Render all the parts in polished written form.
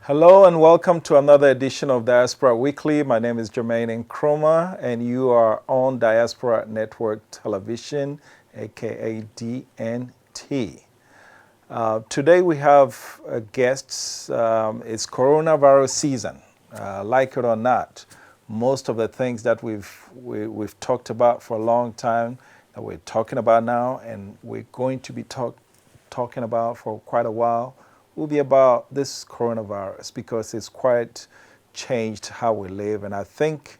Hello and welcome to another edition of Diaspora Weekly. My name is Jermaine Nkrumah and you are on Diaspora Network Television, aka D-19. Today we have guests. It's coronavirus season. Like it or not, most of the things that we've talked about for a long time, that we're talking about now, and we're going to be talking about for quite a while, will be about this coronavirus because it's quite changed how we live. And I think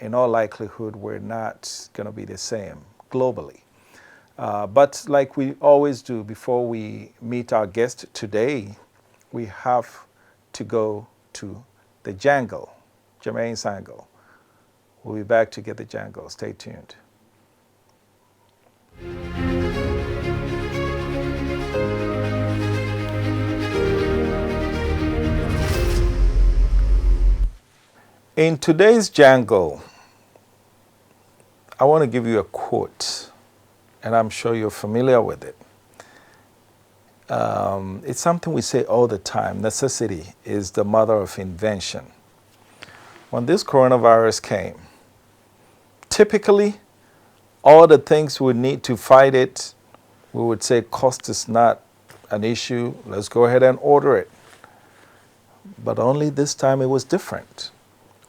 in all likelihood, we're not going to be the same globally. But like we always do before we meet our guest today, we have to go to the jangle, Jermaine's angle. We'll be back to get the jangle. Stay tuned. In today's jangle, I want to give you a quote, and I'm sure you're familiar with it. It's something we say all the time. Necessity is the mother of invention. When this coronavirus came, typically, all the things we need to fight it, we would say cost is not an issue. Let's go ahead and order it. But only this time it was different.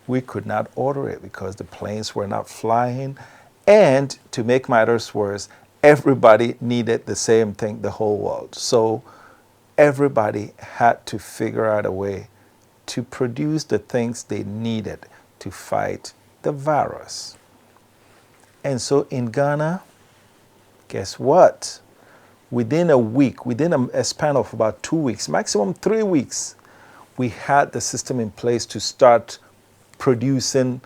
We could not order it because the planes were not flying. And to make matters worse, everybody needed the same thing, the whole world. So everybody had to figure out a way to produce the things they needed to fight the virus. And so in Ghana, guess what? Within a week, within a span of about 2 weeks, maximum 3 weeks, we had the system in place to start producing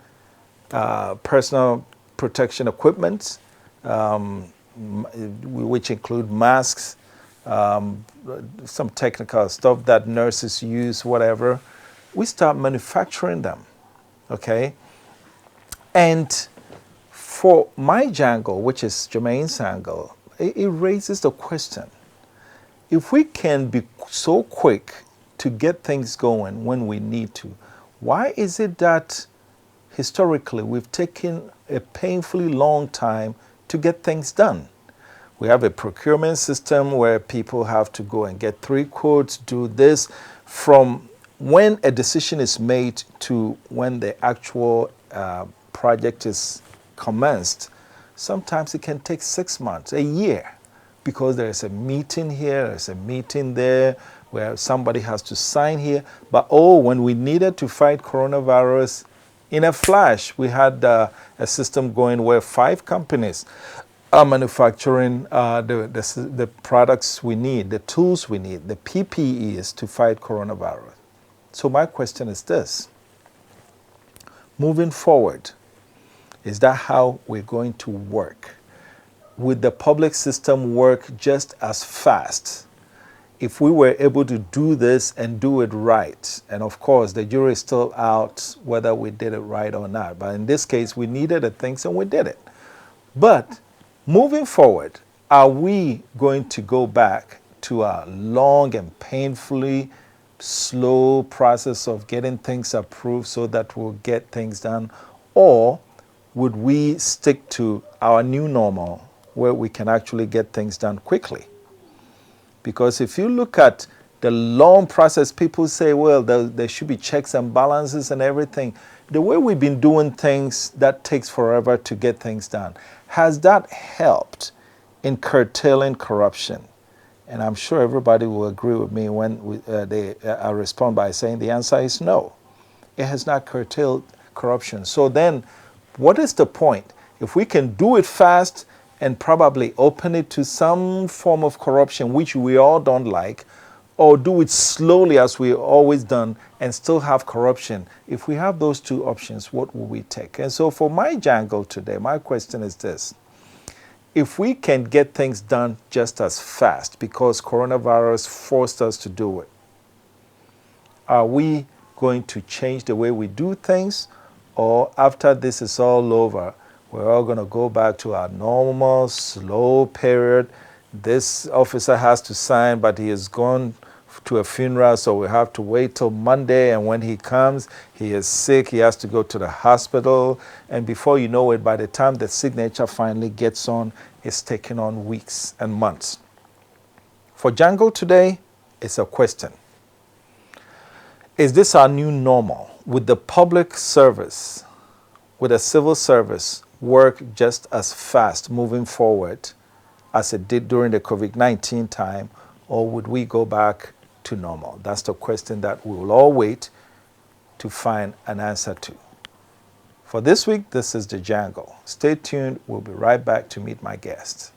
personal protection equipment, which include masks, some technical stuff that nurses use, whatever. We start manufacturing them, okay? And for my jangle, which is Jermaine's angle, it raises the question. If we can be so quick to get things going when we need to, why is it that historically we've taken a painfully long time to get things done? We have a procurement system where people have to go and get 3 quotes, do this. From when a decision is made to when the actual project is commenced, sometimes it can take 6 months, a year, because there's a meeting here, there's a meeting there, where somebody has to sign here. But when we needed to fight coronavirus, in a flash, we had a system going where 5 companies are manufacturing the products we need, the tools we need, the PPEs to fight coronavirus. So my question is this. Moving forward, is that how we're going to work? Would the public system work just as fast if we were able to do this and do it right? And of course, the jury is still out whether we did it right or not. But in this case, we needed the things and we did it. But moving forward, are we going to go back to a long and painfully slow process of getting things approved so that we'll get things done? Or would we stick to our new normal where we can actually get things done quickly? Because if you look at the long process, people say, well, there should be checks and balances and everything. The way we've been doing things, that takes forever to get things done. Has that helped in curtailing corruption? And I'm sure everybody will agree with me when I respond by saying the answer is no. It has not curtailed corruption. So then, what is the point? If we can do it fast and probably open it to some form of corruption, which we all don't like, or do it slowly as we've always done and still have corruption. If we have those 2 options, what will we take? And so for my jangle today, my question is this. If we can get things done just as fast because coronavirus forced us to do it, are we going to change the way we do things? Or after this is all over, we're all going to go back to our normal, slow period. This officer has to sign, but he is gone to a funeral, so we have to wait till Monday, and when he comes, he is sick, he has to go to the hospital, and before you know it, by the time the signature finally gets on, it's taking on weeks and months. For Django today, it's a question. Is this our new normal? Would the public service, would the civil service work just as fast moving forward as it did during the COVID-19 time, or would we go back to normal? That's the question that we will all wait to find an answer to. For this week, this is the Django. Stay tuned. We'll be right back to meet my guest.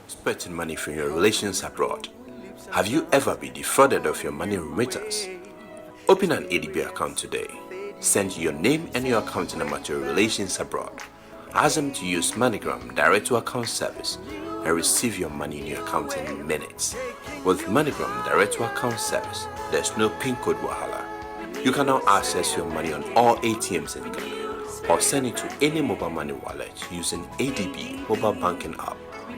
Expecting money from your relations abroad. Have you ever been defrauded of your money remittance? Open an ADB account today. Send your name and your account number to your relations abroad. Ask them to use MoneyGram direct to account service and receive your money in your account in minutes. With MoneyGram direct to account service, there's no PIN code wahala. You can now access your money on all ATMs in Ghana or send it to any mobile money wallet using ADB mobile banking app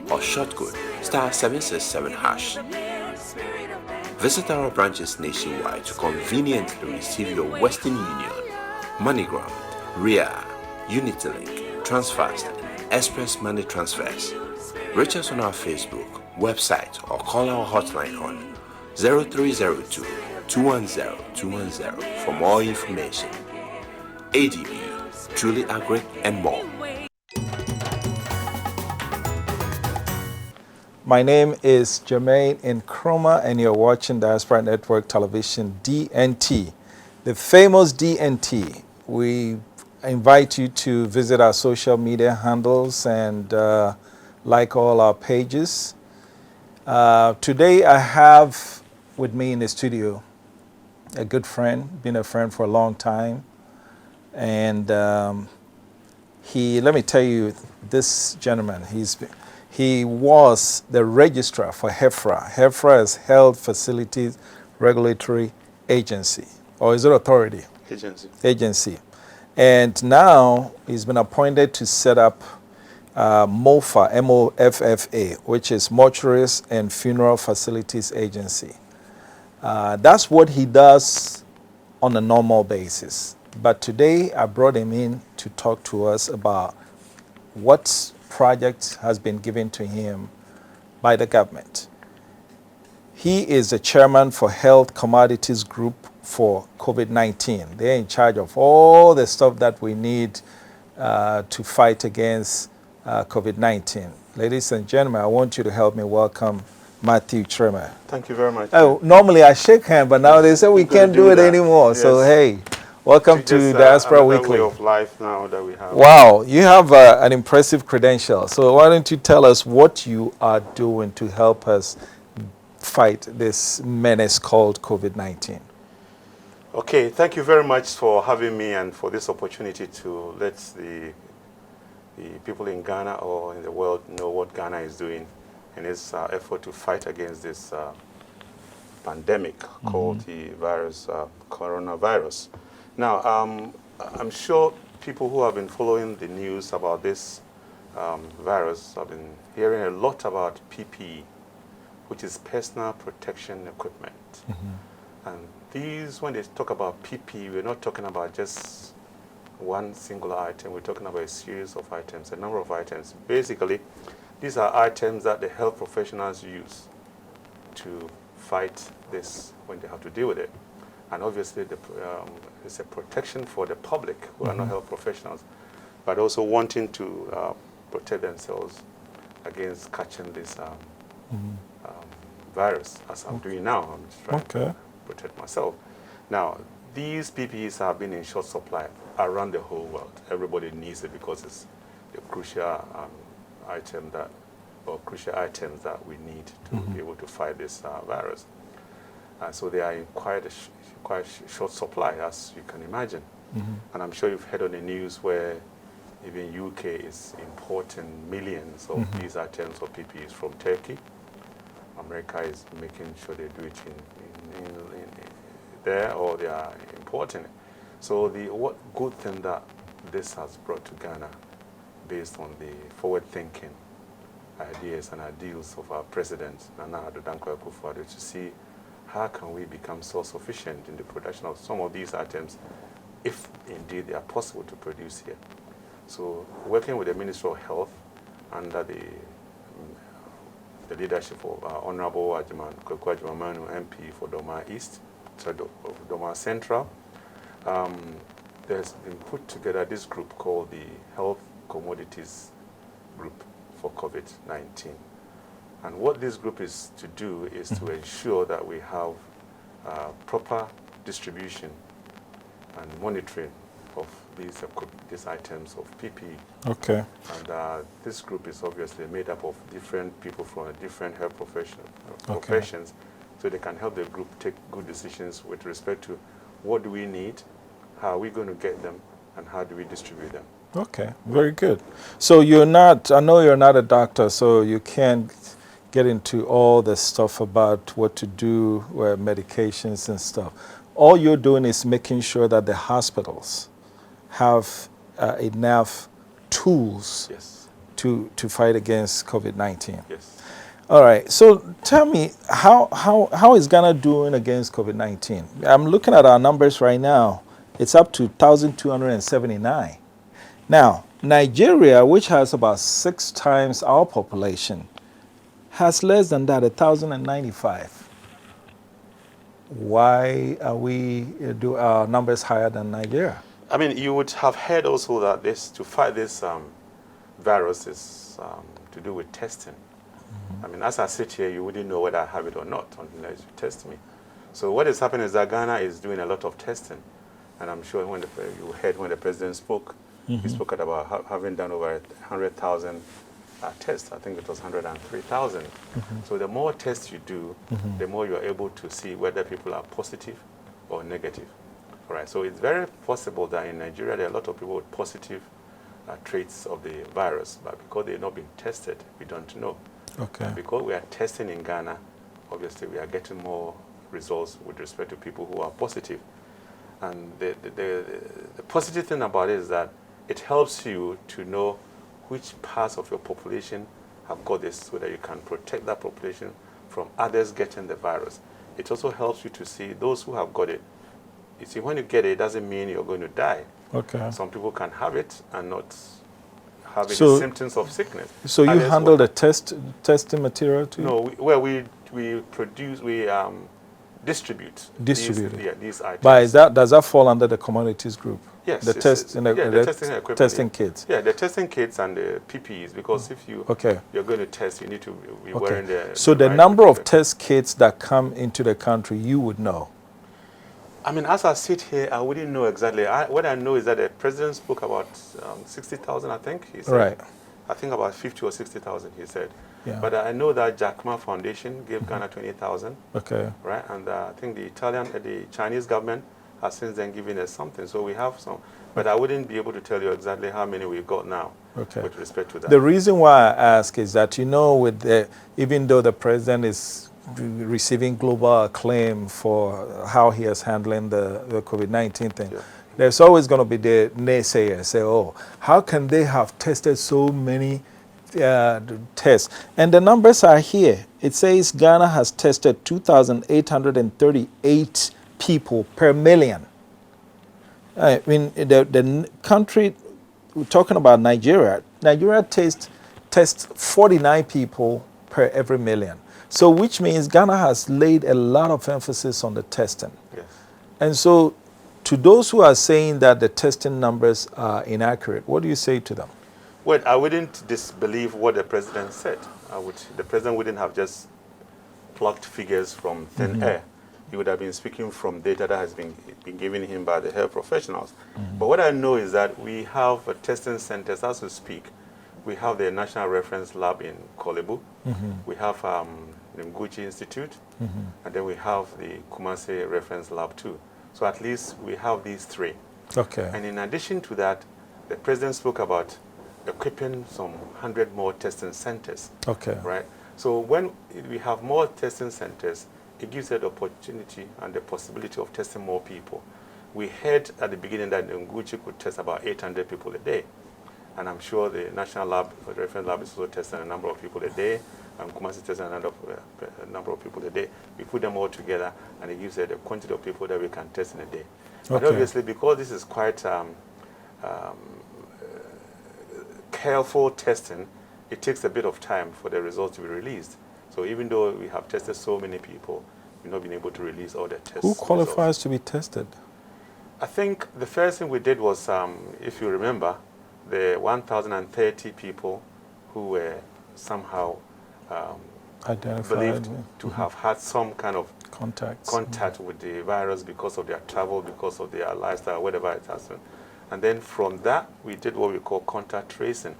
or shortcode *767#. Visit our branches nationwide to conveniently receive your Western Union, MoneyGram, RIA, UnityLink, Transfast, and Express Money Transfers. Reach us on our Facebook, website, or call our hotline on 0302 210 210 for more information. ADB, truly agri and more. My name is Jermaine Nkrumah, and you're watching Diaspora Network Television, DNT. The famous DNT. We invite you to visit our social media handles and like all our pages. Today I have with me in the studio a good friend, been a friend for a long time. And let me tell you, this gentleman, he was the registrar for HEFRA. HEFRA is Health Facilities Regulatory Agency, or is it authority? Agency. And now he's been appointed to set up MOFFA, M-O-F-F-A, which is Mortuaries and Funeral Facilities Agency. That's what he does on a normal basis. But today I brought him in to talk to us about what project has been given to him by the government. He is the chairman for Health Commodities Group for COVID-19. They're in charge of all the stuff that we need to fight against COVID-19. Ladies and gentlemen, I want you to help me welcome Matthew Nkrumah. Thank you very much. Oh, normally I shake hands, but now they say we can't do it anymore. Yes. So hey, welcome to Diaspora Weekly. Way of life now that we have. Wow, you have an impressive credential. So why don't you tell us what you are doing to help us fight this menace called COVID-19? Okay, thank you very much for having me and for this opportunity to let the people in Ghana or in the world know what Ghana is doing in its effort to fight against this pandemic called the coronavirus. Now, I'm sure people who have been following the news about this virus have been hearing a lot about PPE, which is personal protection equipment. And these, when they talk about PPE, we're not talking about just one singular item. We're talking about a series of items, a number of items. Basically, these are items that the health professionals use to fight this when they have to deal with it. And obviously, it's a protection for the public who are not health professionals, but also wanting to protect themselves against catching this virus, as I'm doing now. I'm just trying to protect myself. Now, these PPEs have been in short supply around the whole world. Everybody needs it because it's a crucial item crucial items that we need to be able to fight this virus. So they are in quite short supply, as you can imagine. And I'm sure you've heard on the news where even UK is importing millions of these items of PPEs from Turkey. America is making sure they do it in there, or they are importing it. So what good thing that this has brought to Ghana, based on the forward-thinking ideas and ideals of our president, Nana Addo Dankwa Akufo-Addo, to see how can we become self-sufficient in the production of some of these items, if indeed they are possible to produce here. So working with the Ministry of Health under the leadership of Honorable Kwaku Ajimamanu MP for Doma East, Doma Central, there's been put together this group called the Health Commodities Group for COVID-19. And what this group is to do is to ensure that we have proper distribution and monitoring of these items of PPE. Okay. And this group is obviously made up of different people from different health professions, so they can help the group take good decisions with respect to what do we need, how are we going to get them, and how do we distribute them. Okay, very good. So you're not, I know you're not a doctor, so you can't get into all the stuff about what to do, medications and stuff. All you're doing is making sure that the hospitals have enough tools Yes. to fight against COVID-19. Yes. All right, so tell me, how is Ghana doing against COVID-19? I'm looking at our numbers right now. It's up to 1,279. Now, Nigeria, which has about 6 times our population, has less than that, 1,095. Why are do our numbers higher than Nigeria? I mean, you would have heard also that to fight this virus is to do with testing. I mean, as I sit here, you wouldn't know whether I have it or not unless you test me. So what is happening is that Ghana is doing a lot of testing. And I'm sure when you heard when the president spoke, he spoke about having done over 100,000 tests. I think it was 103,000. So the more tests you do, the more you're able to see whether people are positive or negative. All right. So it's very possible that in Nigeria there are a lot of people with positive traits of the virus, but because they've not been tested, we don't know. Okay. And because we are testing in Ghana, obviously we are getting more results with respect to people who are positive. And the positive thing about it is that it helps you to know which parts of your population have got this, so that you can protect that population from others getting the virus. It also helps you to see those who have got it. You see, when you get it, it doesn't mean you're going to die. Okay. Some people can have it and not have any So- symptoms of sickness. So you Others handle will- the testing material too? No, we produce, we distribute. Distribute it. These items. But does that fall under the commodities group? Yes. The testing equipment. testing kits. Yeah, the testing kits and the PPEs, because if you're going to test, you need to be wearing the. So the right number of equipment. test kits that come into the country, you would know. I mean, as I sit here, I wouldn't know exactly. What I know is that the president spoke about 60,000, I think he said. Right. I think about 50 or 60,000, he said. Yeah. But I know that Jack Ma Foundation gave Ghana 20,000. Okay. Right, and I think the Chinese government has since then given us something. So we have some, but I wouldn't be able to tell you exactly how many we've got now. Okay. With respect to that. The reason why I ask is that, even though the president is receiving global acclaim for how he is handling the COVID-19 thing, Yeah. there's always going to be the naysayers say, oh, how can they have tested so many tests? And the numbers are here. It says Ghana has tested 2,838 people per million. I mean, the country, we're talking about Nigeria. Nigeria tests 49 people per every million. So which means Ghana has laid a lot of emphasis on the testing. Yes. And so to those who are saying that the testing numbers are inaccurate, what do you say to them? Well, I wouldn't disbelieve what the president said. The president wouldn't have just plucked figures from thin air. He would have been speaking from data that has been given him by the health professionals. But what I know is that we have testing centers as we speak. We have the National Reference Lab in Kolebu. We have Nkrumah Institute. And then we have the Kumasi Reference Lab too. So at least we have these 3. Okay. And in addition to that, the president spoke about equipping some 100 more testing centers. Okay. Right? So when we have more testing centers, it gives us the opportunity and the possibility of testing more people. we heard at the beginning that Nguchi could test about 800 people a day. And I'm sure the national lab, the reference lab, is also testing a number of people a day. And Nkrumah is testing a number of people a day. We put them all together, and it gives the quantity of people that we can test in a day. But obviously, because this is quite careful testing, it takes a bit of time for the results to be released. So even though we have tested so many people, we've not been able to release all the tests. Who qualifies to be tested? I think the first thing we did was, if you remember, the 1,030 people who were somehow believed to have had some kind of contact with the virus because of their travel, because of their lifestyle, whatever it has been. And then from that, we did what we call contact tracing,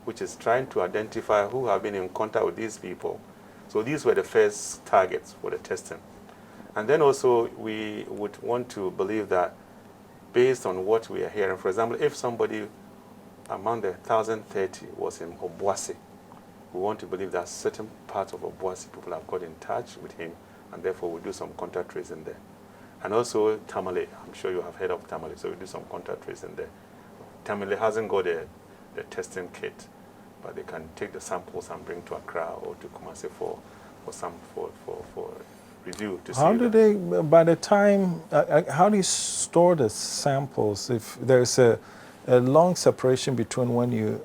which is trying to identify who have been in contact with these people. So these were the first targets for the testing. And then also, we would want to believe that based on what we are hearing, for example, if somebody among the 1,030 was in Obuasi, we want to believe that certain parts of Obuasi people have got in touch with him, and therefore we'll do some contact tracing there. And also Tamale, I'm sure you have heard of Tamale, so we do some contact tracing there. Tamale hasn't got the testing kit, but they can take the samples and bring to Accra or to Kumasi for review to see. How do they, by the time, how do you store the samples if there's a long separation between when you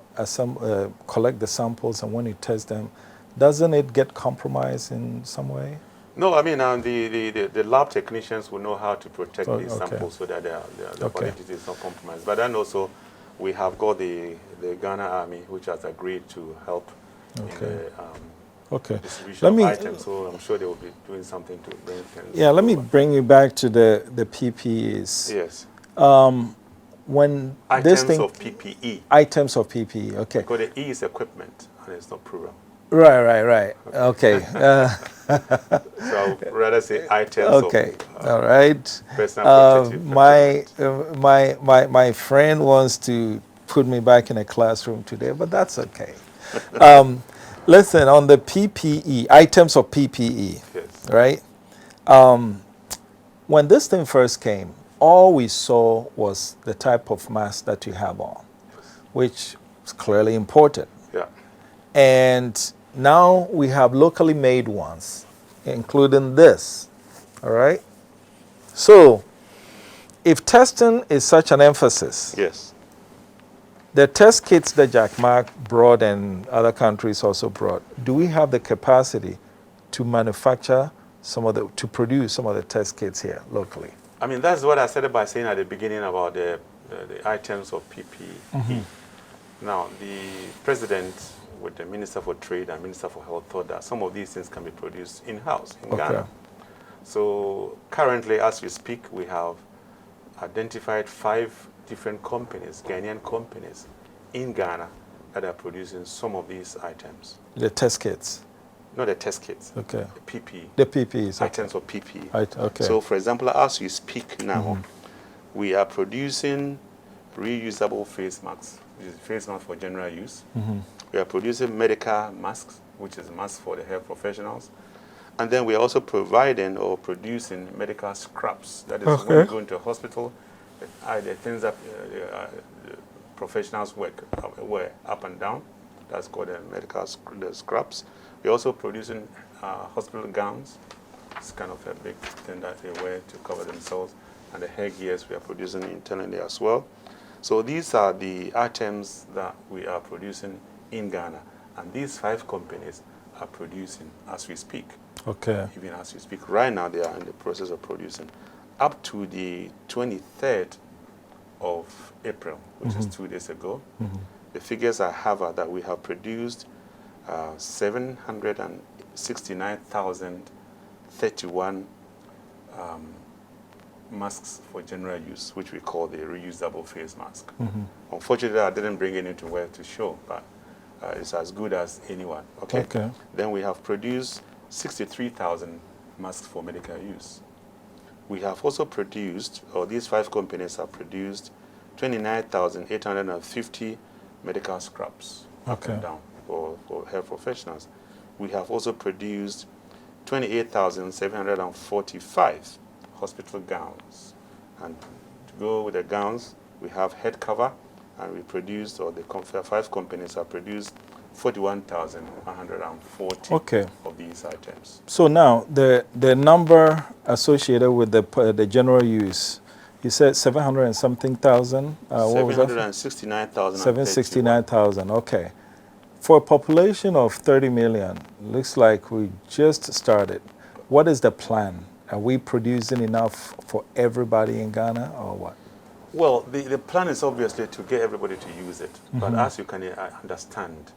collect the samples and when you test them? Doesn't it get compromised in some way? No, I mean, the lab technicians will know how to protect these samples so that the quality is not compromised. But then also, we have got the Ghana Army, which has agreed to help in the distribution of items. So I'm sure they will be doing something to bring things. Yeah, let me bring you back to the PPEs. Yes. When items of PPE. Items of PPE, okay. Because the E is equipment, and it's not plural. Right. Okay. So I would rather say items of all right. Personal protective my friend wants to put me back in a classroom today, but that's okay. Listen, on the PPE, items of PPE, yes. Right? When this thing first came, all we saw was the type of mask that you have on, which is clearly important. Yeah. And now we have locally made ones, including this, all right? So, if testing is such an emphasis, yes, the test kits that Jack Mark brought and other countries also brought, do we have the capacity to manufacture to produce some of the test kits here locally? I mean, that's what I said by saying at the beginning about the items of PPE. Mm-hmm. Now, the president with the Minister for Trade and Minister for Health thought that some of these things can be produced in-house in Ghana. So currently, as we speak, we have identified 5 different companies, Ghanaian companies, in Ghana that are producing some of these items. The test kits? Not the test kits. Okay. The PPE. The PPEs. Items of PPE. Okay. So, for example, as we speak now, we are producing reusable face masks, which is face masks for general use. We are producing medical masks, which is masks for the health professionals. And then we are also providing or producing medical scrubs. That is when you go into a hospital, the things that professionals wear up and down. That's called the medical scrubs. We're also producing hospital gowns. It's kind of a big thing that they wear to cover themselves. And the headgears we are producing internally as well. So these are the items that we are producing in Ghana. And these 5 companies are producing as we speak. Okay. Even as we speak. Right now, they are in the process of producing. Up to the 23rd of April, which is 2 days ago, the figures I have are that we have produced 769,031 masks for general use, which we call the reusable face mask. Unfortunately, I didn't bring any to wear to show, but it's as good as anyone. Okay. Then we have produced 63,000 masks for medical use. We have also produced, or these 5 companies have produced 29,850 medical scrubs up and down for health professionals. We have also produced 28,745 hospital gowns. And go with the gowns, we have head cover, and we produced, or the 5 companies have produced 41,140 of these items. So now, the number associated with the general use, you said 700 and something thousand? 769,000. 769,000, okay. For a population of 30 million, looks like we just started. What is the plan? Are we producing enough for everybody in Ghana or what? Well, the plan is obviously to get everybody to use it. But as you can understand,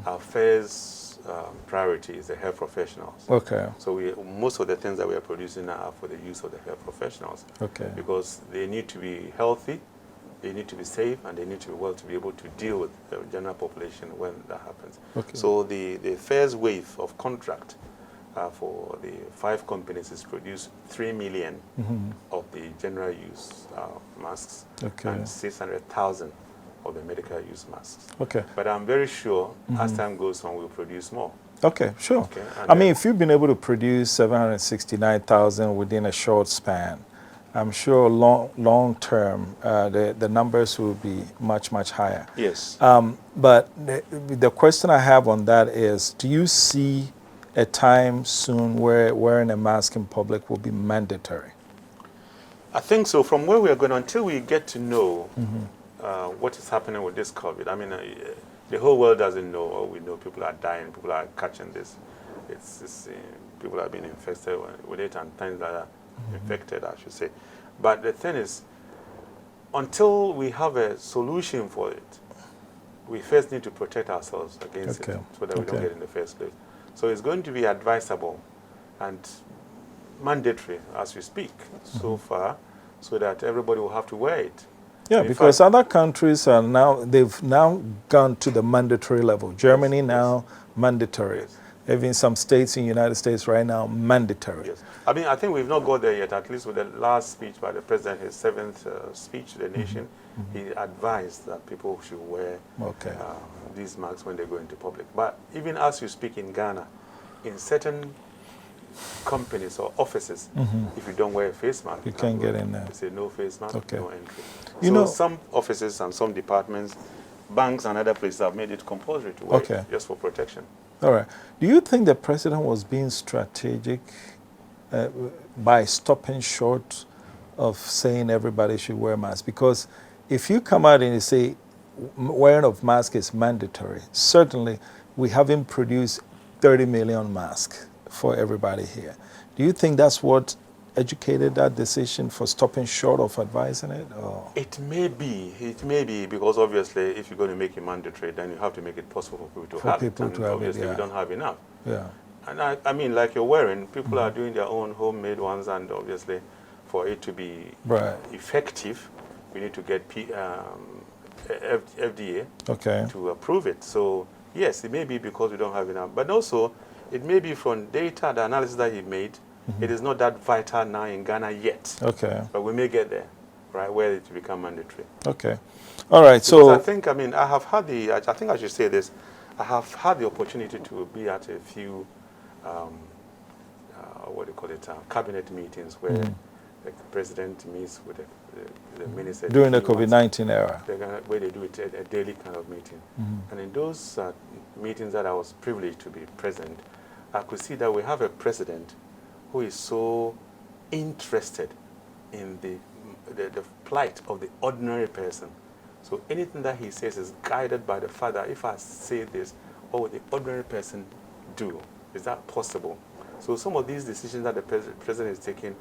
our first priority is the health professionals. Okay. So most of the things that we are producing now are for the use of the health professionals. Okay. Because they need to be healthy, they need to be safe, and they need to be well to be able to deal with the general population when that happens. Okay. So the first wave of contract for the 5 companies is produce 3 million of the general use masks and 600,000 of the medical use masks. Okay. But I'm very sure as time goes on, we'll produce more. Okay, sure. Okay, I mean, if you've been able to produce 769,000 within a short span, I'm sure long term, the numbers will be much, much higher. Yes. But the question I have on that is, do you see a time soon where wearing a mask in public will be mandatory? I think so. From where we are going, until we get to know what is happening with this COVID, I mean, the whole world doesn't know. Or we know people are dying, people are catching this. People are being infected with it, and things that are infected, I should say. But the thing is, until we have a solution for it, we first need to protect ourselves against it so that we don't get in the first place. So it's going to be advisable and mandatory as we speak so far, so that everybody will have to wear it. Yeah, because other countries are they've now gone to the mandatory level. Germany now mandatory. Yes. Even some states in the United States right now mandatory. Yes. I mean, I think we've not got there yet, at least with the last speech by the president, his 7th speech to the nation. He advised that people should wear these masks when they go into public. But even as you speak in Ghana, in certain companies or offices, if you don't wear a face mask, you can't get in there. They say no face mask, no entry. You know, some offices and some departments, banks and other places have made it compulsory to wear it just for protection. All right. Do you think the president was being strategic by stopping short of saying everybody should wear masks? Because if you come out and you say wearing of mask is mandatory, certainly we haven't produced 30 million masks for everybody here. Do you think that's what educated that decision for stopping short of advising it? Or? It may be, because obviously if you're going to make it mandatory, then you have to make it possible for people to have it. And obviously we don't have enough. Yeah. And I mean, like you're wearing, people are doing their own homemade ones, and obviously for it to be effective, we need to get FDA to approve it. So yes, it may be because we don't have enough, but also it may be from data, the analysis that he made. It is not that vital now in Ghana yet. Okay. But we may get there, right, where it will become mandatory. Okay. All right. Because so I think, I mean, I think I should say this. I have had the opportunity to be at a few, cabinet meetings where the president meets with the minister. During the COVID-19 era. Where they do it a daily kind of meeting. And in those meetings that I was privileged to be present, I could see that we have a president who is so interested in the plight of the ordinary person. So anything that he says is guided by the fact that if I say this, what would the ordinary person do? Is that possible? So some of these decisions that the president is taking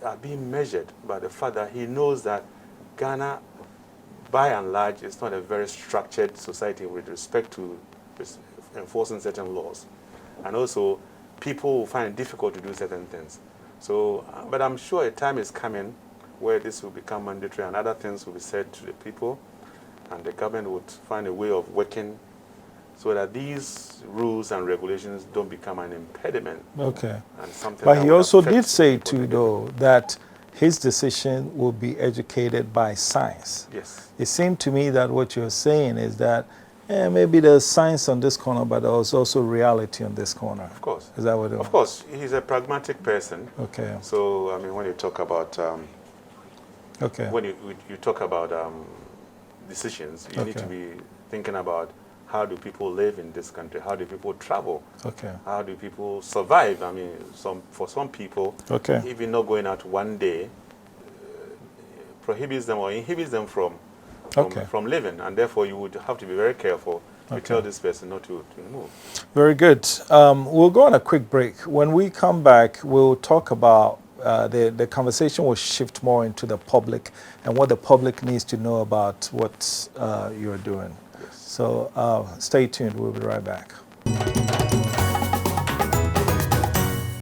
are being measured by the fact that he knows that Ghana, by and large, is not a very structured society with respect to enforcing certain laws. And also, people will find it difficult to do certain things. So, but I'm sure a time is coming where this will become mandatory and other things will be said to the people, and the government would find a way of working so that these rules and regulations don't become an impediment. Okay. And something but he also did say, too, though, that his decision will be educated by science. Yes. It seemed to me that what you're saying is that maybe there's science on this corner, but there's also reality on this corner. Of course. Is that what it was? Of course. He's a pragmatic person. Okay. So, I mean, when you talk about Okay. When you talk about decisions, you need to be thinking about how do people live in this country? How do people travel? Okay. How do people survive? I mean, for some people, even not going out one day prohibits them or inhibits them from living, and therefore you would have to be very careful to tell this person not to move. Very good. We'll go on a quick break. When we come back, we'll talk about the conversation will shift more into the public and what the public needs to know about what you're doing. Yes. So stay tuned. We'll be right back.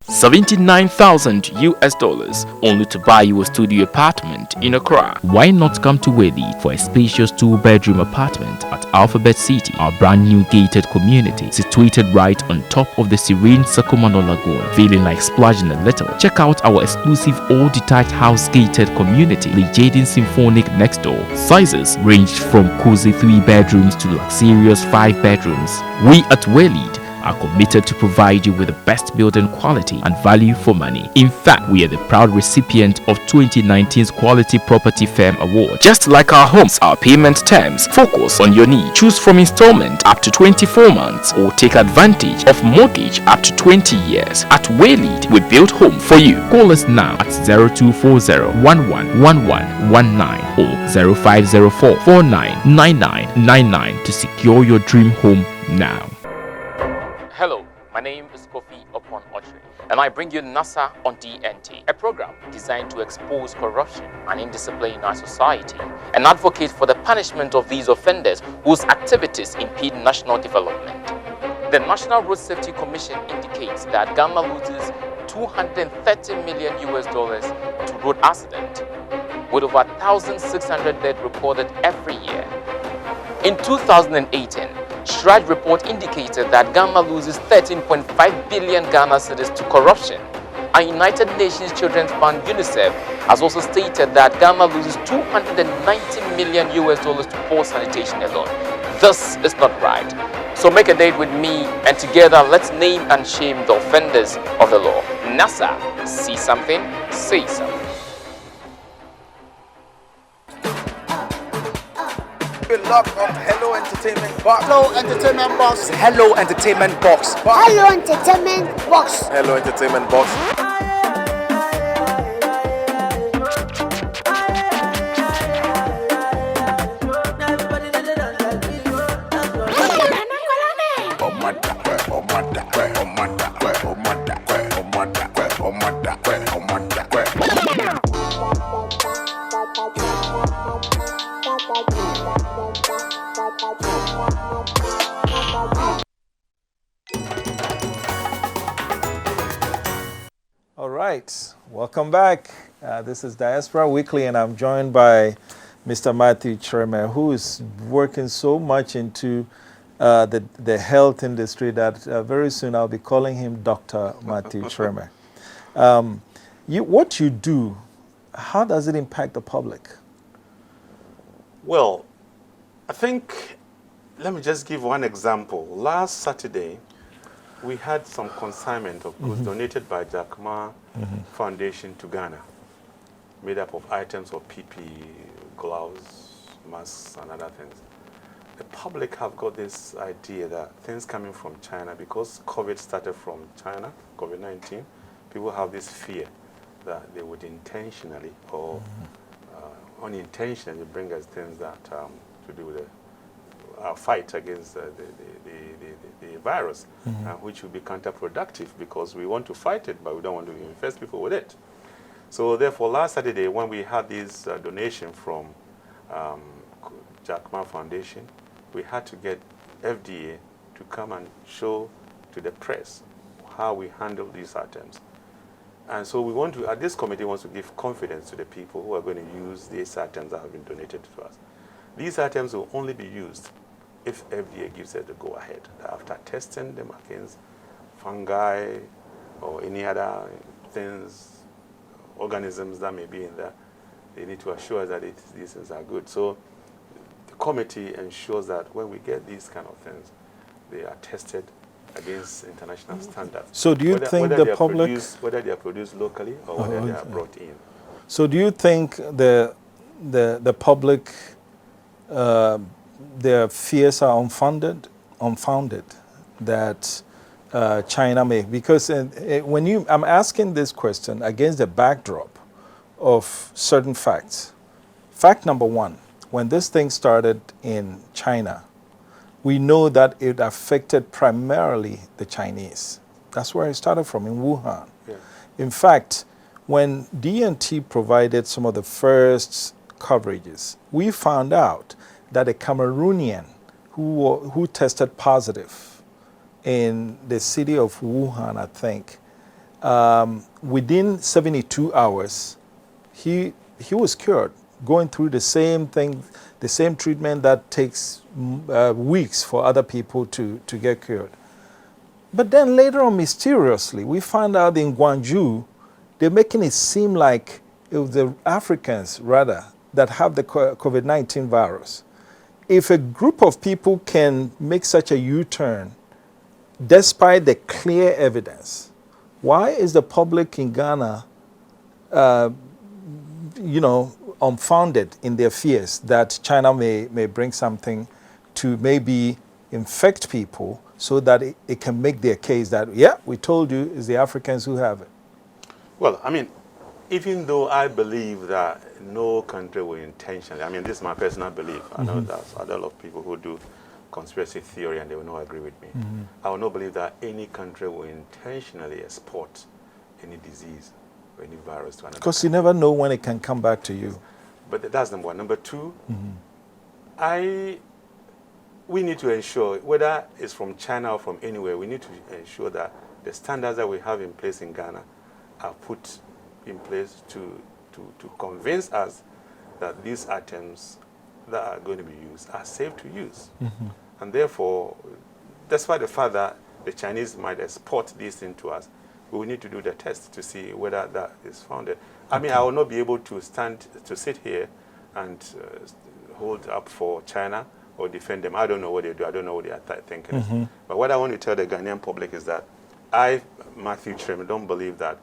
79,000 US dollars only to buy you a studio apartment in Nkrumah. Why not come to Weli for a spacious 2-bedroom apartment at Alphabet City, our brand new gated community situated right on top of the serene Sakumano Lagoon. Feeling like splashing a little? Check out our exclusive all-detached house gated community, the Jaden Symphonic next door. Sizes ranged from cozy 3 bedrooms to luxurious 5 bedrooms. We at Weli are committed to provide you with the best building quality and value for money. In fact, we are the proud recipient of 2019's Quality Property Firm Award. Just like our homes, our payment terms focus on your need. Choose from installment up to 24 months or take advantage of mortgage up to 20 years. At Waylead, we build home for you. Call us now at 0240-111119 or 0504-499999 to secure your dream home now. Hello, my name is Kofi Opon Ochre, and I bring you NASA on D-19, a program designed to expose corruption and indiscipline in our society and advocate for the punishment of these offenders whose activities impede national development. The National Road Safety Commission indicates that Ghana loses $230 million US to road accidents, with over 1,600 deaths recorded every year. In 2018, Shride report indicated that Ghana loses 13.5 billion Ghana cedis to corruption. And United Nations Children's Fund UNICEF has also stated that Ghana loses $290 million US to poor sanitation alone. This is not right. So make a date with me and together let's name and shame the offenders of the law. NASA, see something, say something. Log on Hello Entertainment Box. Hello Entertainment Box. Hello Entertainment Box. Hello Entertainment Box. Hello Entertainment Box. All right, welcome back. This is Diaspora Weekly, and I'm joined by Mr. Matthew Jermaine, who is working so much into the health industry that very soon I'll be calling him Dr. Matthew Jermaine. What you do, how does it impact the public? Well, I think, let me just give one example. Last Saturday, we had some consignment of goods donated by Nkrumah Foundation to Ghana, made up of items of PPE, gloves, masks, and other things. The public have got this idea that things coming from China, because COVID started from China, COVID-19, people have this fear that they would intentionally or unintentionally bring us things that to do with our fight against the virus, which will be counterproductive because we want to fight it, but we don't want to infest people with it. So therefore, last Saturday, when we had this donation from Nkrumah Foundation, we had to get FDA to come and show to the press how we handle these items. And so we want to, this committee wants to give confidence to the people who are going to use these items that have been donated to us. These items will only be used if FDA gives us the go-ahead. After testing them against fungi or any other things, organisms that may be in there, they need to assure us that these things are good. So the committee ensures that when we get these kind of things, they are tested against international standards. So do you think the public... whether they are produced locally or whether they are brought in. So do you think the the public, their fears are unfounded that China may, because I'm asking this question against the backdrop of certain facts. Fact number one, when this thing started in China, we know that it affected primarily the Chinese. That's where it started from, in Wuhan. Yeah. In fact, when D&T provided some of the first coverages, we found out that a Cameroonian who tested positive in the city of Wuhan, I think, within 72 hours, he was cured, going through the same thing, the same treatment that takes weeks for other people to get cured. But then later on, mysteriously, we found out in Guangzhou, they're making it seem like it was the Africans, rather, that have the COVID-19 virus. If a group of people can make such a U-turn, despite the clear evidence, why is the public in Ghana, unfounded in their fears that China may bring something to maybe infect people so that it can make their case that, yeah, we told you it's the Africans who have it? Well, I mean, even though I believe that no country will intentionally, I mean, this is my personal belief. I know there's a lot of people who do conspiracy theory and they will not agree with me. I will not believe that any country will intentionally export any disease or any virus to another. Because you never know when it can come back to you. But that's number one. Number two, we need to ensure, whether it's from China or from anywhere, we need to ensure that the standards that we have in place in Ghana are put in place to convince us that these items that are going to be used are safe to use. And therefore, despite the fact that the Chinese might export these things to us, we will need to do the test to see whether that is founded. I mean, I will not be able to sit here and hold up for China or defend them. I don't know what they do. I don't know what they are thinking. But what I want to tell the Ghanaian public is that I, Matthew Trim, don't believe that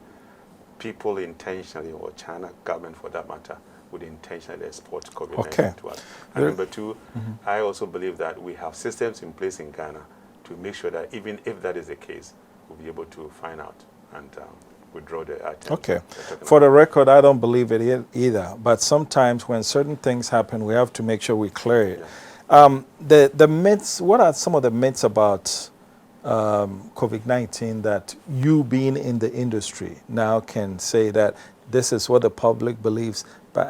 people intentionally, or China government for that matter, would intentionally export COVID-19 to us. And number two, I also believe that we have systems in place in Ghana to make sure that even if that is the case, we'll be able to find out and withdraw the items. Okay. For the record, I don't believe it either. But sometimes when certain things happen, we have to make sure we clear it. Yeah. The myths, what are some of the myths about COVID-19 that you being in the industry now can say that this is what the public believes, but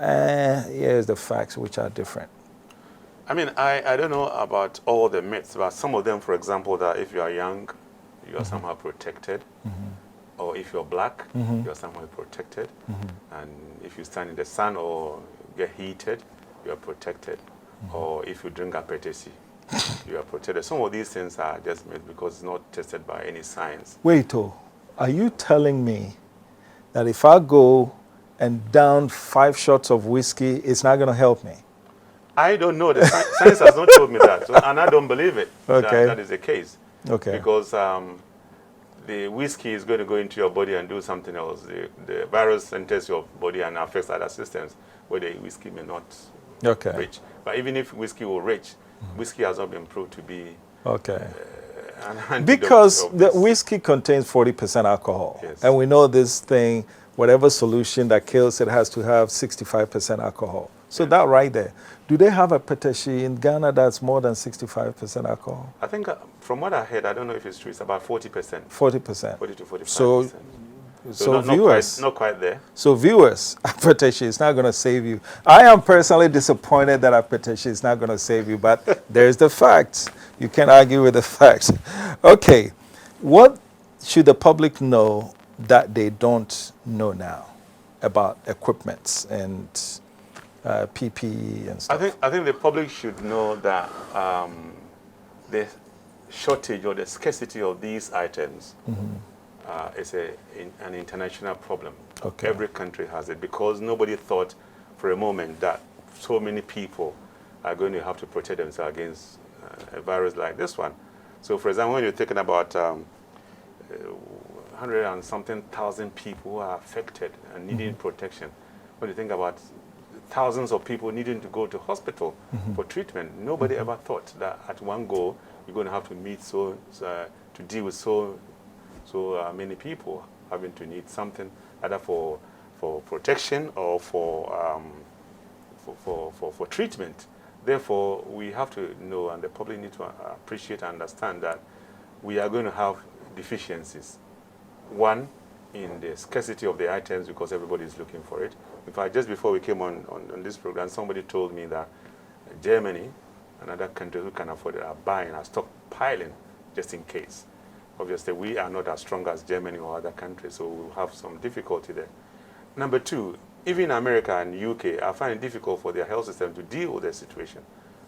here's the facts which are different? I mean, I don't know about all the myths, but some of them, for example, that if you are young, you are somehow protected. Or if you're black, you're somehow protected. And if you stand in the sun or get heated, you are protected. Or if you drink apetesi, you are protected. Some of these things are just made because it's not tested by any science. Wait, are you telling me that if I go and down 5 shots of whiskey, it's not going to help me? I don't know. The science has not told me that, and I don't believe it. Okay. That is the case. Okay. Because the whiskey is going to go into your body and do something else. The virus enters your body and affects other systems where the whiskey may not reach. But even if whiskey will reach, whiskey has not been proved to be an antidote. Because the whiskey contains 40% alcohol. Yes. And we know this thing, whatever solution that kills it has to have 65% alcohol. So that right there. Do they have a petashi in Ghana that's more than 65% alcohol? I think from what I heard, I don't know if it's true, it's about 40%. 40%. 40 to 45%. So not viewers, not quite there. So viewers, petashi is not going to save you. I am personally disappointed that a petashi is not going to save you, but there's the facts. You can't argue with the facts. Okay, what should the public know that they don't know now about equipments and PPE and stuff? I think the public should know that the shortage or the scarcity of these items is an international problem. Okay. Every country has it because nobody thought for a moment that so many people are going to have to protect themselves against a virus like this one. So, for example, when you're thinking about 100 and something thousand people who are affected and needing protection, when you think about thousands of people needing to go to hospital for treatment. Nobody ever thought that at one go you're going to have to meet to deal with so many people having to need something either for protection or for treatment. Therefore, we have to know, and the public need to appreciate and understand that we are going to have deficiencies. One, in the scarcity of the items because everybody is looking for it. In fact, just before we came on this program, somebody told me that Germany and other countries who can afford it are buying, are stockpiling just in case. Obviously, we are not as strong as Germany or other countries, so we'll have some difficulty there. Number two, even America and UK are finding it difficult for their health system to deal with the situation.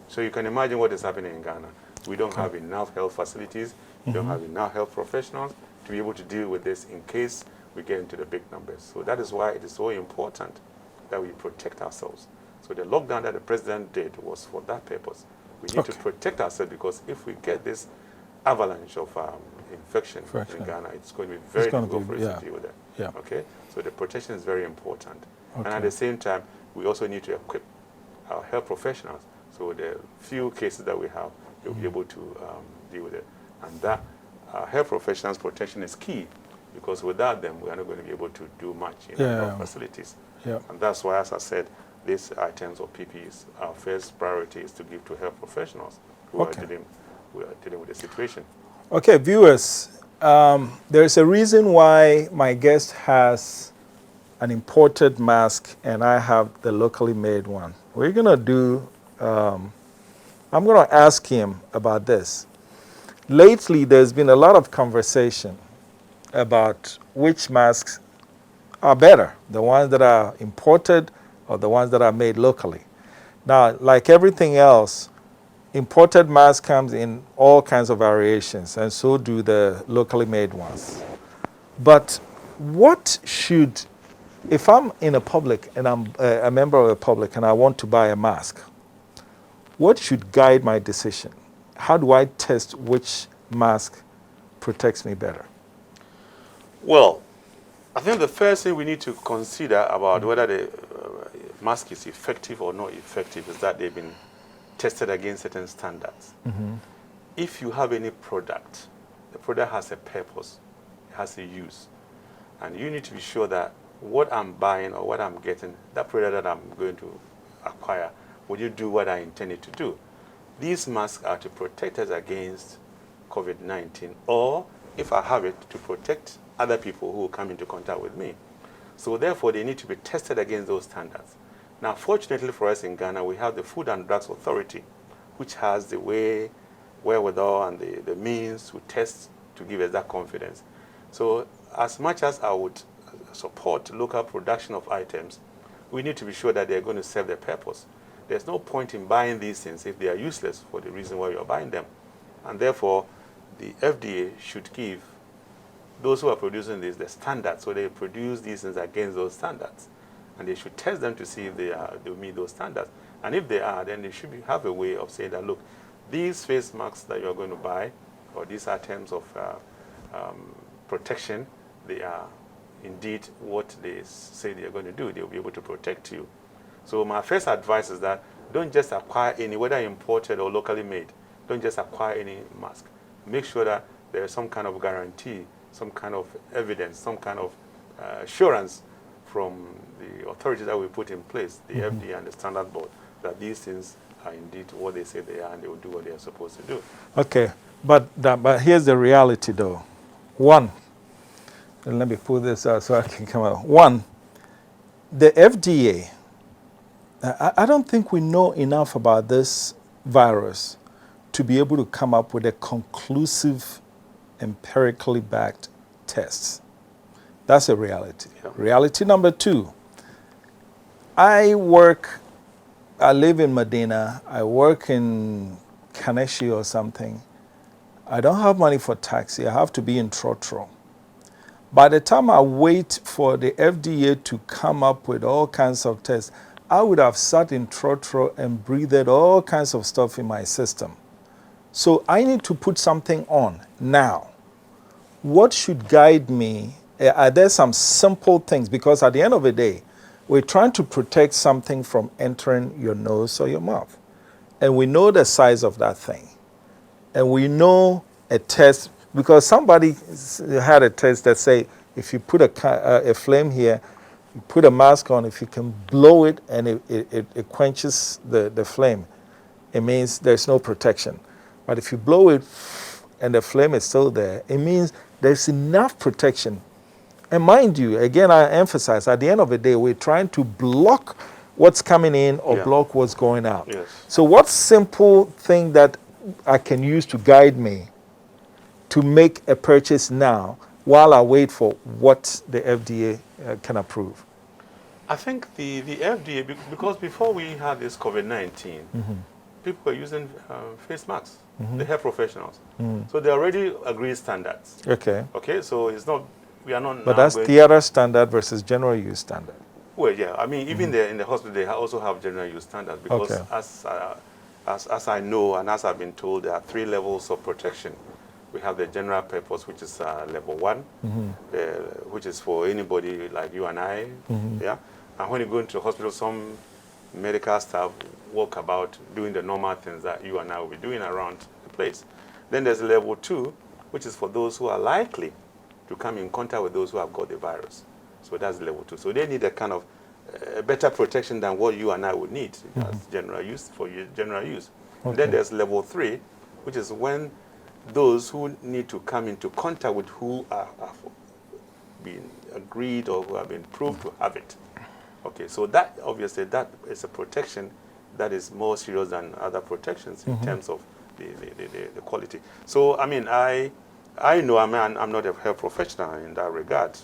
So you can imagine what is happening in Ghana. We don't have enough health facilities, we don't have enough health professionals to be able to deal with this in case we get into the big numbers. So that is why it is so important that we protect ourselves. So the lockdown that the president did was for that purpose. We need to protect ourselves because if we get this avalanche of infection in Ghana, it's going to be very difficult for us to deal with it. Yeah. Okay? So the protection is very important. And at the same time, we also need to equip our health professionals. So the few cases that we have, they'll be able to deal with it. And that health professionals' protection is key because without them, we are not going to be able to do much in our health facilities. Yeah. And that's why, as I said, these items of PPEs, our first priority is to give to health professionals who are dealing with the situation. Okay, viewers, there's a reason why my guest has an imported mask and I have the locally made one. We're going to do, I'm going to ask him about this. Lately, there's been a lot of conversation about which masks are better, the ones that are imported or the ones that are made locally. Now, like everything else, imported mask comes in all kinds of variations, and so do the locally made ones. But what should, if I'm in a public and I'm a member of the public and I want to buy a mask, what should guide my decision? How do I test which mask protects me better? Well, I think the first thing we need to consider about whether the mask is effective or not effective is that they've been tested against certain standards. If you have any product, the product has a purpose, it has a use, and you need to be sure that what I'm buying or what I'm getting, that product that I'm going to acquire, will you do what I intended to do? These masks are to protect us against COVID-19, or if I have it, to protect other people who will come into contact with me. So therefore, they need to be tested against those standards. Now, fortunately for us in Ghana, we have the Food and Drugs Authority, which has the wherewithal and the means to test to give us that confidence. So as much as I would support local production of items, we need to be sure that they're going to serve their purpose. There's no point in buying these things if they are useless for the reason why you're buying them. And therefore, the FDA should give those who are producing this the standards, so they produce these things against those standards. And they should test them to see if they meet those standards. And if they are, then they should have a way of saying that, look, these face masks that you're going to buy, or these items of protection, they are indeed what they say they are going to do. They'll be able to protect you. So my first advice is that don't just acquire any, whether imported or locally made, don't just acquire any mask. Make sure that there is some kind of guarantee, some kind of evidence, some kind of assurance from the authorities that we put in place, the FDA and the Standard Board, that these things are indeed what they say they are and they will do what they are supposed to do. Okay, but here's the reality though. One, and let me pull this out so I can come out. One, the FDA, I don't think we know enough about this virus to be able to come up with a conclusive, empirically backed test. That's a reality. Yeah. Reality number two, I live in Medina, I work in Kaneshi or something. I don't have money for taxi, I have to be in Trotro. By the time I wait for the FDA to come up with all kinds of tests, I would have sat in Trotro and breathed all kinds of stuff in my system. So I need to put something on now. What should guide me? Are there some simple things? Because at the end of the day, we're trying to protect something from entering your nose or your mouth. And we know the size of that thing. And we know a test, because somebody had a test that say, if you put a flame here, you put a mask on, if you can blow it and it quenches the flame, it means there's no protection. But if you blow it and the flame is still there, it means there's enough protection. And mind you, again, I emphasize, at the end of the day, we're trying to block what's coming in or block what's going out. Yes. So what simple thing that I can use to guide me to make a purchase now while I wait for what the FDA can approve? I think the FDA, because before we had this COVID-19, people were using face masks, the health professionals. So they already agreed standards. Okay. Okay, so it's not, we are not. But that's theater standard versus general use standard. Well, yeah, I mean, even in the hospital, they also have general use standards because as I know and as I've been told, there are 3 levels of protection. We have the general purpose, which is level 1, which is for anybody like you and I, yeah. And when you go into the hospital, some medical staff walk about doing the normal things that you and I will be doing around the place. Then there's level 2, which is for those who are likely to come in contact with those who have got the virus. So that's level 2. So they need a kind of better protection than what you and I would need as general use, for general use. Okay. Then there's level 3, which is when those who need to come into contact with who have been agreed or who have been proved to have it. Okay, so that obviously that is a protection that is more serious than other protections in terms of the quality. So I mean, I know I'm not a health professional in that regard.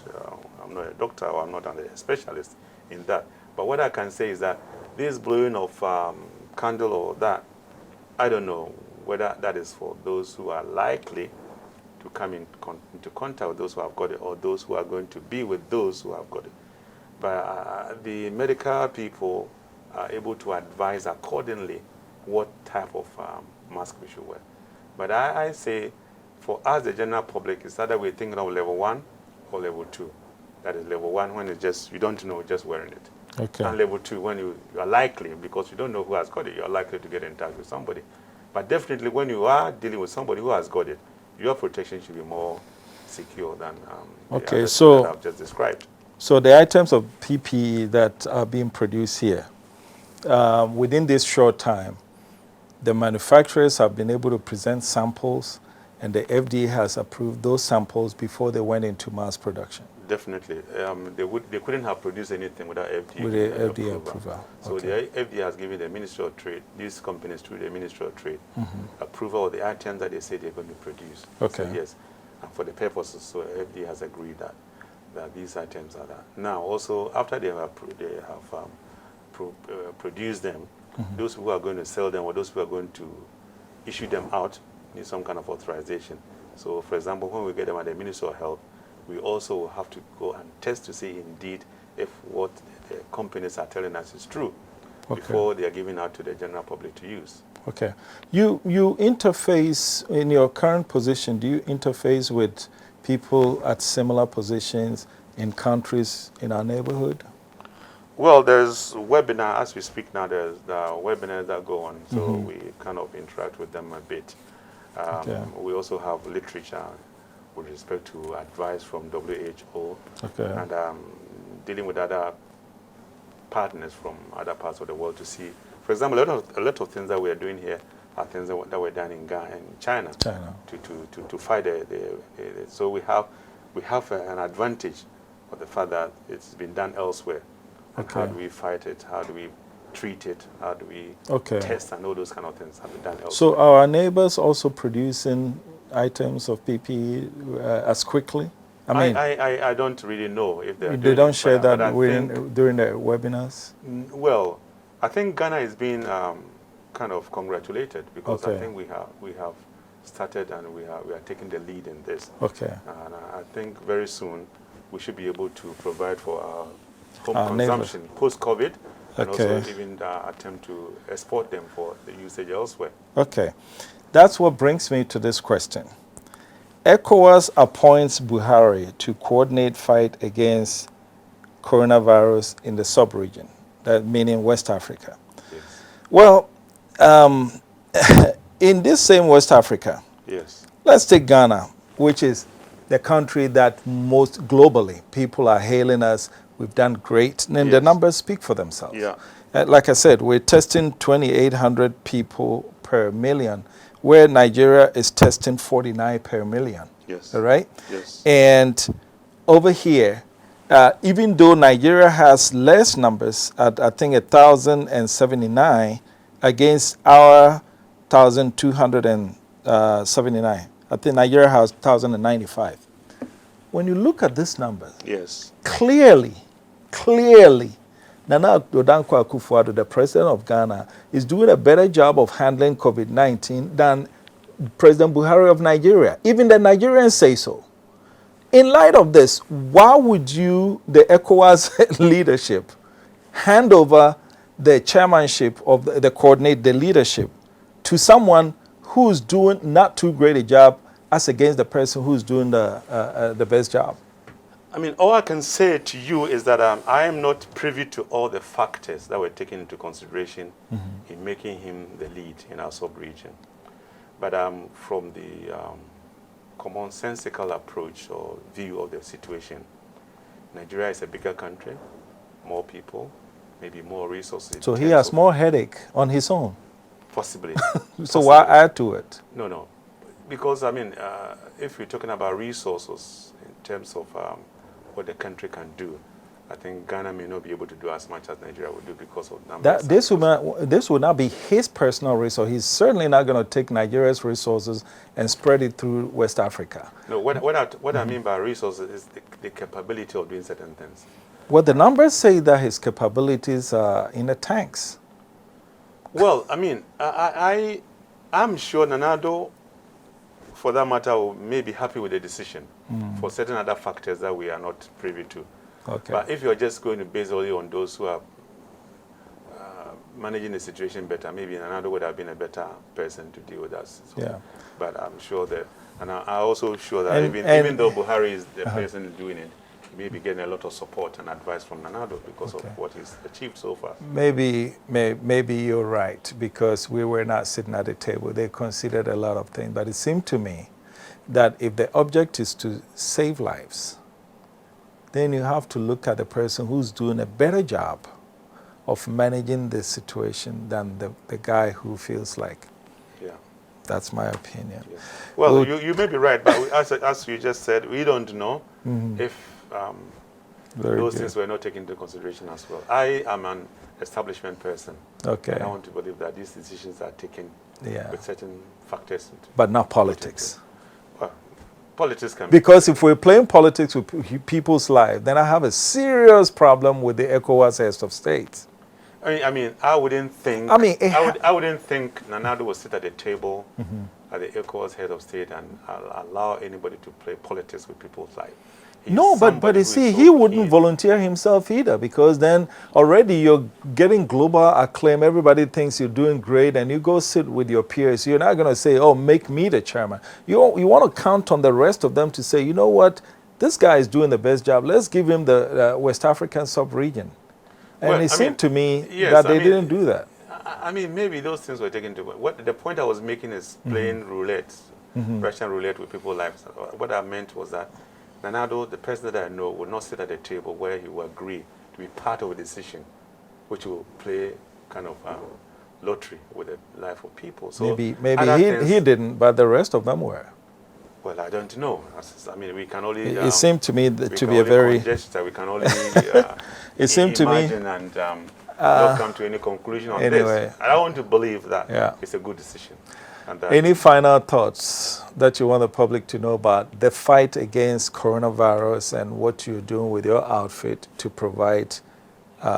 I'm not a doctor or I'm not a specialist in that. But what I can say is that this blowing of candle or that, I don't know whether that is for those who are likely to come into contact with those who have got it or those who are going to be with those who have got it. But the medical people are able to advise accordingly what type of mask we should wear. But I say, for us, the general public, is either we're thinking of level 1 or level 2. That is level 1 when it's just, you don't know, just wearing it. Okay. And level 2 when you are likely, because you don't know who has got it, you're likely to get in touch with somebody. But definitely when you are dealing with somebody who has got it, your protection should be more secure than the others that I've just described. So the items of PPE that are being produced here, within this short time, the manufacturers have been able to present samples, and the FDA has approved those samples before they went into mass production. Definitely. They couldn't have produced anything without FDA, with the FDA approval. So the FDA has given the Ministry of Trade, these companies through the Ministry of Trade, approval of the items that they say they're going to produce. Okay. So yes, and for the purposes, so FDA has agreed that these items are that. Now, also, after they have produced them, those who are going to sell them or those who are going to issue them out need some kind of authorization. So, for example, when we get them at the Ministry of Health, we also have to go and test to see indeed if what the companies are telling us is true before they are giving out to the general public to use. Okay. You interface, in your current position, do you interface with people at similar positions in countries in our neighborhood? Well, there's webinar, as we speak now, there's the webinars that go on, so we kind of interact with them a bit. We also have literature with respect to advice from WHO and dealing with other partners from other parts of the world to see. For example, a lot of things that we are doing here are things that were done in Ghana and China. To fight so we have an advantage of the fact that it's been done elsewhere. And how do we fight it? How do we treat it? How do we test and all those kind of things have been done elsewhere. So are our neighbors also producing items of PPE as quickly? I don't really know if they're they don't share that during the webinars? Well, I think Ghana is being kind of congratulated because I think we have started and we are taking the lead in this. And I think very soon we should be able to provide for our home consumption post-COVID and also even attempt to export them for the usage elsewhere. Okay. That's what brings me to this question. ECOWAS appoints Buhari to coordinate fight against coronavirus in the sub-region, that meaning West Africa. Yes. Well, in this same West Africa, Yes. let's take Ghana, which is the country that most globally people are hailing us. We've done great, and the Yes. numbers speak for themselves. Yeah. Like I said, we're testing 2,800 people per million, where Nigeria is testing 49 per million. Yes. All right? Yes. And over here, even though Nigeria has less numbers, at I think 1,079 against our 1,279. I think Nigeria has 1,095. When you look at this number, Yes. clearly, Nana Dankwa Akufo-Addo, the president of Ghana, is doing a better job of handling COVID-19 than President Buhari of Nigeria. Even the Nigerians say so. In light of this, why would you, the ECOWAS leadership, hand over the chairmanship of the coordinate, the leadership, to someone who's doing not too great a job as against the person who's doing the best job? I mean, all I can say to you is that I am not privy to all the factors that were taken into consideration in making him the lead in our sub-region. But from the commonsensical approach or view of the situation, Nigeria is a bigger country, more people, maybe more resources. So he has more headache on his own. Possibly. So why add to it? No. Because, I mean, if we're talking about resources in terms of what the country can do, I think Ghana may not be able to do as much as Nigeria would do because of numbers. This would not be his personal resource. He's certainly not going to take Nigeria's resources and spread it through West Africa. No, what I mean by resources is the capability of doing certain things. Well, the numbers say that his capabilities are in the tanks. Well, I mean, I'm sure Nanado, for that matter, may be happy with the decision for certain other factors that we are not privy to. Okay. But if you're just going to base only on those who are managing the situation better, maybe Nanado would have been a better person to deal with us. So, Yeah. But I'm sure that, and I'm also sure that even though Buhari is the person doing it, he may be getting a lot of support and advice from Nanado because of what he's achieved so far. Maybe you're right, because we were not sitting at the table. They considered a lot of things. But it seemed to me that if the object is to save lives, then you have to look at the person who's doing a better job of managing the situation than the guy who feels like. Yeah. That's my opinion. Yes. Well, you may be right, but as you just said, we don't know if those things were not taken into consideration as well. I am an establishment person. Okay. And I want to believe that these decisions are taken with certain factors. But not politics. Well, politics can Because if we're playing politics with people's lives, then I have a serious problem with the ECOWAS heads of state. I mean, I wouldn't think. I wouldn't think Nanado would sit at the table at the ECOWAS head of state and allow anybody to play politics with people's lives. No, but you see, he wouldn't volunteer himself either, because then already you're getting global acclaim. Everybody thinks you're doing great, and you go sit with your peers. You're not going to say, oh, make me the chairman. You want to count on the rest of them to say, you know what, this guy is doing the best job. Let's give him the West African sub-region. And it seemed to me that they didn't do that. I mean, maybe those things were taken into the point I was making is playing roulette, Russian roulette with people's lives. What I meant was that Nanado, the person that I know, would not sit at a table where he will agree to be part of a decision which will play kind of lottery with the life of people. So maybe he didn't, but the rest of them were. Well, I don't know. I mean, we can only. It seemed to me to be a very. We can only. It seemed to me. And not come to any conclusion on this. I don't want to believe that it's a good decision. And any final thoughts that you want the public to know about the fight against coronavirus and what you're doing with your outfit to provide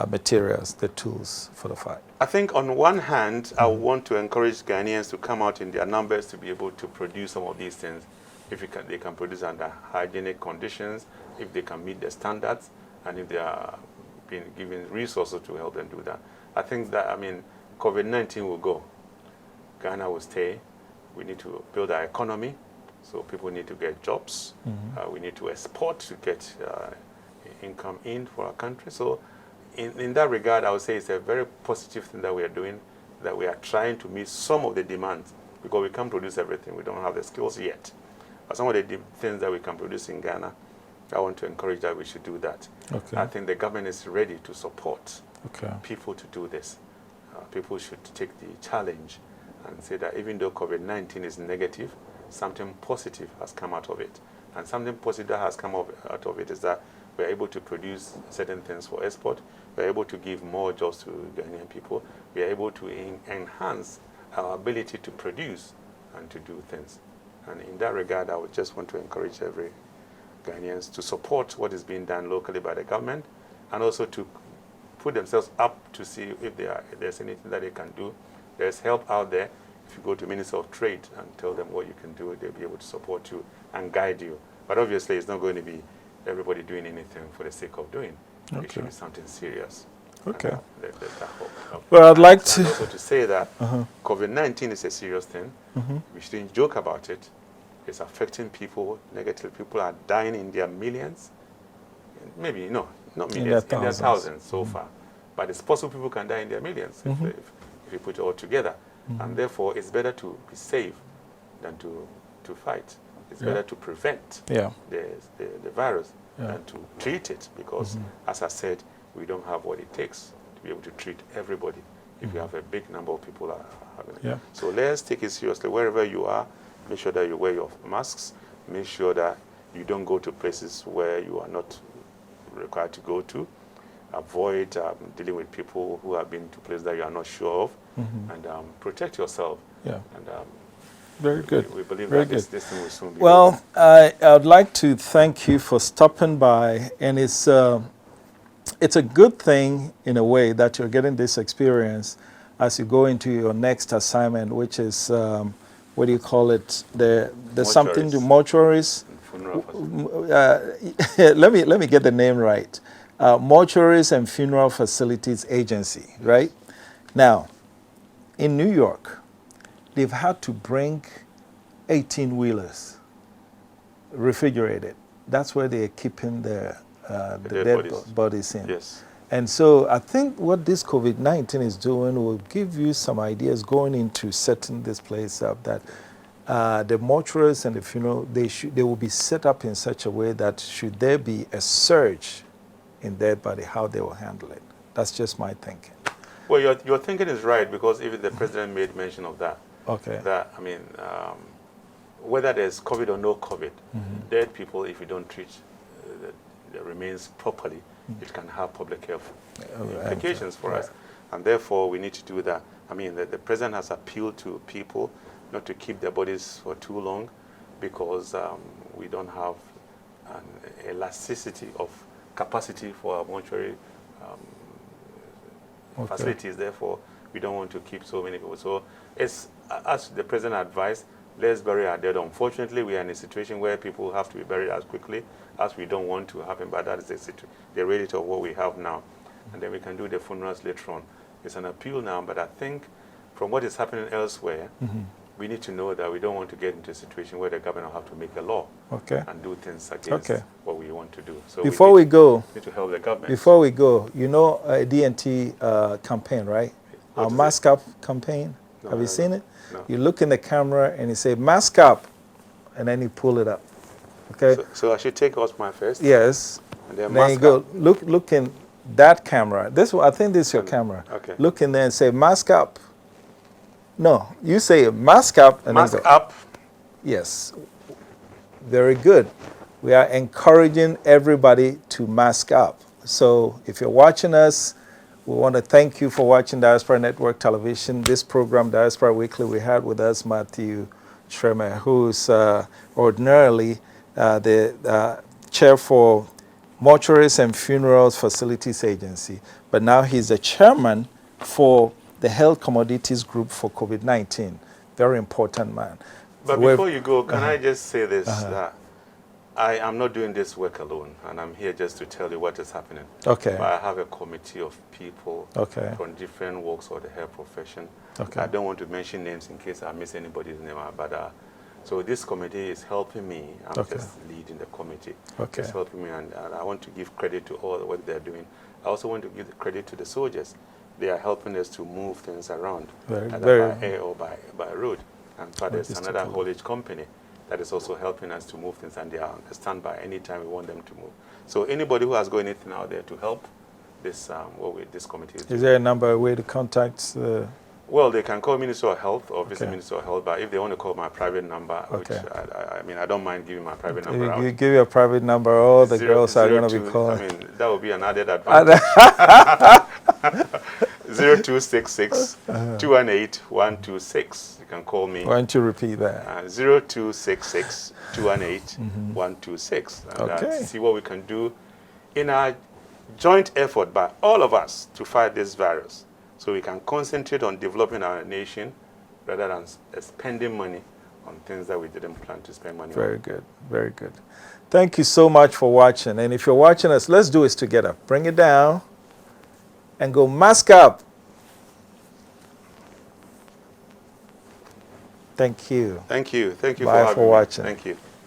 materials, the tools for the fight? I think on one hand, I want to encourage Ghanaians to come out in their numbers to be able to produce some of these things. If they can produce under hygienic conditions, if they can meet the standards, and if they are being given resources to help them do that. I think that, COVID-19 will go. Ghana will stay. We need to build our economy, so people need to get jobs. We need to export to get income in for our country. So in that regard, I would say it's a very positive thing that we are doing, that we are trying to meet some of the demands, because we can't produce everything. We don't have the skills yet. But some of the things that we can produce in Ghana, I want to encourage that we should do that. Okay. I think the government is ready to support Okay. people to do this. People should take the challenge and say that even though COVID-19 is negative, something positive has come out of it. And something positive that has come out of it is that we're able to produce certain things for export. We're able to give more jobs to Ghanaian people. We're able to enhance our ability to produce and to do things. And in that regard, I would just want to encourage every Ghanaians to support what is being done locally by the government, and also to put themselves up to see if there's anything that they can do. There's help out there. If you go to Minister of Trade and tell them what you can do, they'll be able to support you and guide you. But obviously, it's not going to be everybody doing anything for the sake of doing. Okay. It should be something serious. Okay. That hope. Well, I'd like to... And also to say that COVID-19 is a serious thing. We shouldn't joke about it. It's affecting people negatively. People are dying in their millions. Maybe, no, not millions, in their thousands so far. But it's possible people can die in their millions if you put it all together. And therefore, it's better to be safe than to fight. It's better to prevent the virus than to treat it, because, as I said, we don't have what it takes to be able to treat everybody if you have a big number of people having it. So let's take it seriously. Wherever you are, make sure that you wear your masks. Make sure that you don't go to places where you are not required to go to. Avoid dealing with people who have been to places that you are not sure of, and protect yourself. And very good. We believe very that good. this thing will soon be well, over. I would like to thank you for stopping by, and it's a good thing in a way that you're getting this experience as you go into your next assignment, which is what do you call it? There's something to mortuaries. Let me get the name right. Mortuaries and Funeral Facilities Agency, right? Now, in New York, they've had to bring 18-wheelers, refrigerated. That's where they're keeping the dead bodies in. Yes. And so I think what this COVID-19 is doing will give you some ideas going into setting this place up, that the mortuaries and the funeral, they will be set up in such a way that should there be a surge in dead body, how they will handle it. That's just my thinking. Well, your thinking is right, because even the president made mention of that. Okay. That, I mean, whether there's COVID or no COVID, dead people, if you don't treat the remains properly, it can have public health implications for us. And therefore, we need to do that. I mean, the president has appealed to people not to keep their bodies for too long, because we don't have an elasticity of capacity for our mortuary facilities. Therefore, we don't want to keep so many people. So, it's, as the president advised, let's bury our dead. Unfortunately, we are in a situation where people have to be buried as quickly as we don't want to happen, but that is the reality of what we have now. And then we can do the funerals later on. It's an appeal now, but I think from what is happening elsewhere, we need to know that we don't want to get into a situation where the government will have to make a law and do things against what we want to do. So before we go, need to help the government. Before we go, you know a D&T campaign, right? Our mask up campaign. No, Have you seen it? No. You look in the camera and you say, mask up, and then you pull it up. Okay? So I should take off my first? Yes. And then you go, look in that camera. This one, I think this is your camera. Okay. Look in there and say, mask up. No, you say mask up. And mask then go. up. Yes. Very good. We are encouraging everybody to mask up. So if you're watching us, we want to thank you for watching Diaspora Network Television. This program, Diaspora Weekly, we had with us Matthew Nkrumah, who's ordinarily the chair for Mortuaries and Funerals Facilities Agency, but now he's the chairman for the Health Commodities Group for COVID-19. Very important man. But before you go, can I just say this, that I am not doing this work alone, and I'm here just to tell you what is happening. Okay. But I have a committee of people from different walks of the health profession. I don't want to mention names in case I miss anybody's name, but So this committee is helping me. I'm Okay. just leading the committee. Okay. It's helping me, and I want to give credit to all the work they're doing. I also want to give the credit to the soldiers. They are helping us to move things around, either by air or by road. And so there's another haulage company that is also helping us to move things, and they are on standby anytime we want them to move. So anybody who has got anything out there to help this, this committee Is there a number, a way to contact? Well, they can call Minister of Health or visit Minister of Health, but if they want to call my private number, which I mean, I don't mind giving my private number out. You give your private number, all the girls are going to be calling. I mean, that would be an added advantage. 0266 218 126. You can call me. Why don't you repeat that? 0266 218 126. And see what we can do in our joint effort by all of us to fight this virus, so we can concentrate on developing our nation rather than spending money on things that we didn't plan to spend money on. Very good, very good. Thank you so much for watching. And if you're watching us, let's do this together. Bring it down and go mask up. Thank you. Thank you. Thank you Bye for for watching. Thank you.